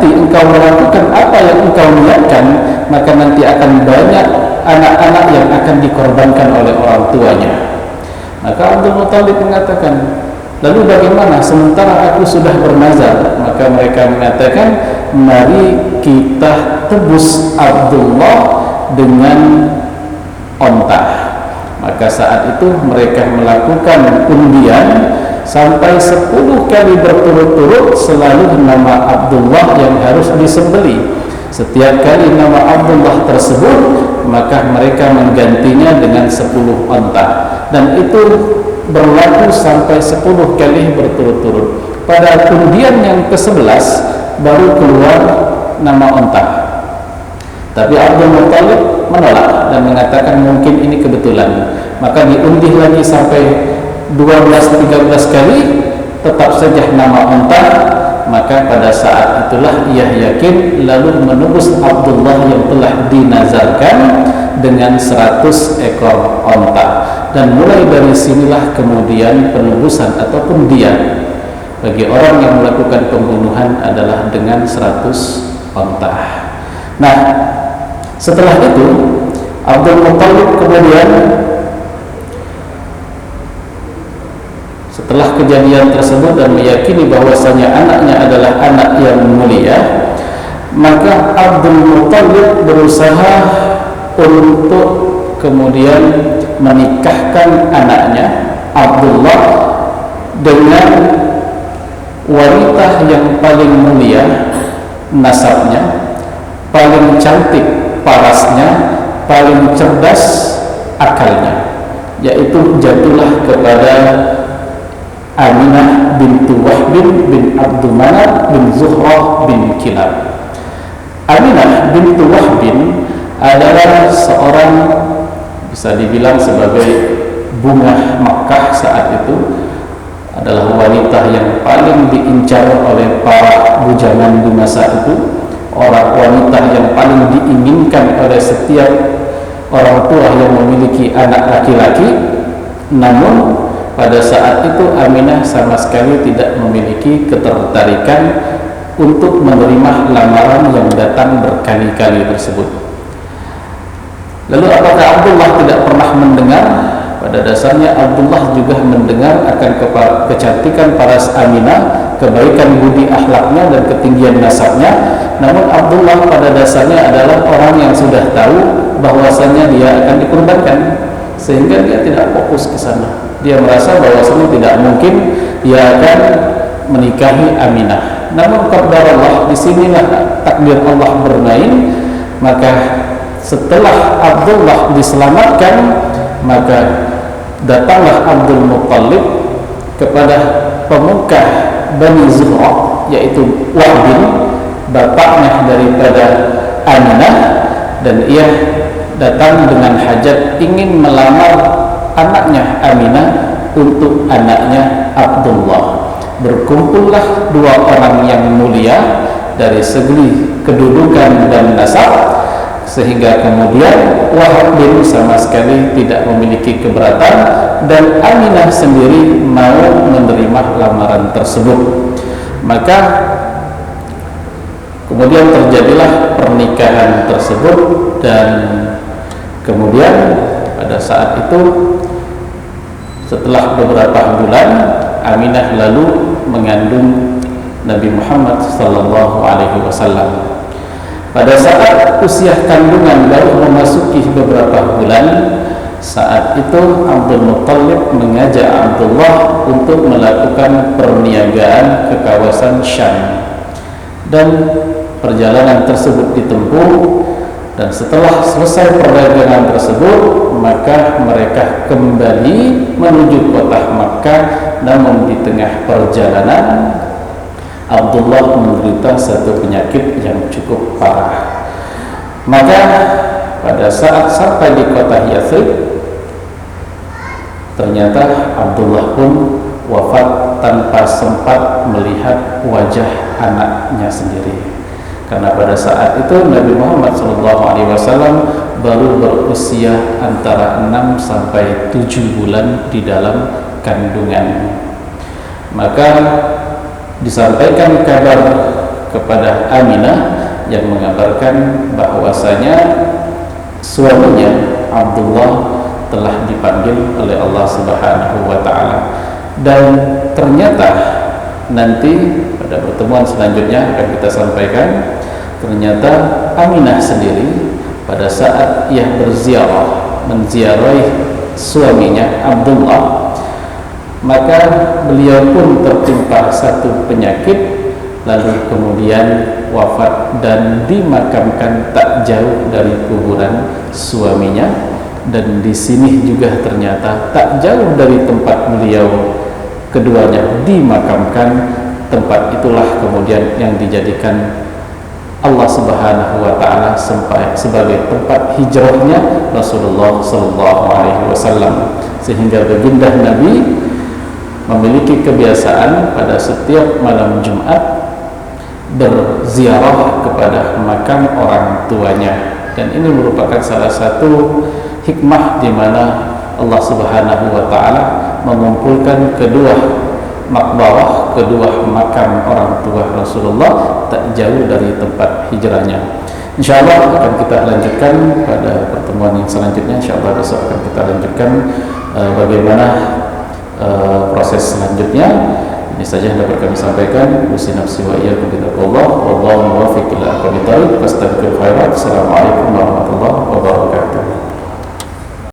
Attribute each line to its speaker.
Speaker 1: nanti engkau melakukan apa yang engkau niatkan, maka nanti akan banyak anak-anak yang akan dikorbankan oleh orang tuanya. Maka Abdul Muthalib mengatakan, lalu bagaimana sementara aku sudah bernazar? Maka mereka mengatakan, mari kita tebus Abdullah dengan onta. Maka saat itu mereka melakukan undian sampai 10 kali berturut-turut selalu nama Abdullah yang harus disembeli. Setiap kali nama Abdullah tersebut, maka mereka menggantinya dengan 10 onta, dan itu berlaku sampai 10 kali berturut-turut. Pada undian yang ke-11 baru keluar nama onta, tapi Abdul Muthalib menolak dan mengatakan mungkin ini kebetulan. Maka diundi lagi sampai 12-13 kali, tetap saja nama onta. Maka pada saat itulah ia yakin, lalu menebus Abdullah yang telah dinazarkan dengan 100 ekor onta. Dan mulai dari sinilah kemudian penebusan ataupun dia bagi orang yang melakukan pembunuhan adalah dengan 100 onta. Nah, setelah itu Abdul Muthalib kemudian setelah kejadian tersebut dan meyakini bahwasanya anaknya adalah anak yang mulia, maka Abdul Muthalib berusaha untuk kemudian menikahkan anaknya Abdullah dengan wanita yang paling mulia nasabnya, paling cantik parasnya, paling cerdas akalnya, yaitu jatuhlah kepada Aminah bintu Wahb bin Abdul Manaf bin Zuhrah bin Kilab. Aminah bintu Wahb adalah seorang, bisa dibilang sebagai bunga Makkah saat itu, adalah wanita yang paling diincar oleh para bujangan di masa itu, orang wanita yang paling diinginkan oleh setiap orang tua yang memiliki anak laki-laki. Namun pada saat itu Aminah sama sekali tidak memiliki ketertarikan untuk menerima lamaran yang datang berkali-kali tersebut. Lalu apakah Abdullah tidak pernah mendengar? Pada dasarnya Abdullah juga mendengar akan kecantikan paras Aminah, kebaikan budi akhlaknya dan ketinggian nasabnya. Namun Abdullah pada dasarnya adalah orang yang sudah tahu bahwasanya dia akan dikorbankan, sehingga dia tidak fokus ke sana. Dia merasa bahwasanya tidak mungkin dia akan menikahi Aminah. Namun qadar Allah, disinilah takdir Allah bermain. Maka setelah Abdullah diselamatkan, maka datanglah Abdul Muthalib kepada pemuka Bani Zuhrah, yaitu Wahb, bapaknya daripada Aminah, dan ia datang dengan hajat ingin melamar anaknya Aminah untuk anaknya Abdullah. Berkumpullah dua orang yang mulia dari segi kedudukan dan nasab, sehingga kemudian Wahb bin sama sekali tidak memiliki keberatan, dan Aminah sendiri mau menerima lamaran tersebut. Maka kemudian terjadilah pernikahan tersebut, dan kemudian pada saat itu setelah beberapa bulan Aminah lalu mengandung Nabi Muhammad SAW. Pada saat usia kandungan baru memasuki beberapa bulan, saat itu Abdul Muthalib mengajak Abdullah untuk melakukan perniagaan ke kawasan Syam, dan perjalanan tersebut ditempuh. Dan setelah selesai perdagangan tersebut, maka mereka kembali menuju kota Makkah. Namun di tengah perjalanan Abdullah menderita satu penyakit yang cukup parah. Maka pada saat sampai di kota Yathrib, ternyata Abdullah pun wafat tanpa sempat melihat wajah anaknya sendiri. Karena pada saat itu Nabi Muhammad SAW baru berusia antara 6 sampai 7 bulan di dalam kandungan. Maka disampaikan kabar kepada Aminah yang mengabarkan bahwasanya suaminya Abdullah telah dipanggil oleh Allah Subhanahu wa taala. Dan ternyata nanti pada pertemuan selanjutnya akan kita sampaikan, ternyata Aminah sendiri pada saat ia berziarah menziarahi suaminya Abdullah, maka beliau pun tertimpa satu penyakit, lalu kemudian wafat dan dimakamkan tak jauh dari kuburan suaminya. Dan di sini juga ternyata tak jauh dari tempat beliau keduanya dimakamkan. Tempat itulah kemudian yang dijadikan Allah Subhanahu wa taala sebagai tempat hijrahnya Rasulullah sallallahu alaihi wasallam, sehingga baginda Nabi memiliki kebiasaan pada setiap malam Jumat berziarah kepada makam orang tuanya. Dan ini merupakan salah satu hikmah di mana Allah Subhanahu wa taala mengumpulkan kedua makbarah, kedua makam orang tua Rasulullah tak jauh dari tempat hijrahnya. Insyaallah akan kita lanjutkan pada pertemuan yang selanjutnya. Insyaallah besok akan kita lanjutkan bagaimana proses selanjutnya. Ini saja yang dapat kami sampaikan. Usi nafsi wa iyyakum bittaqwallah wallahu muwaffiq ila aqwamit thoriq. Fastabiqul khairat. Assalamualaikum warahmatullahi wabarakatuh.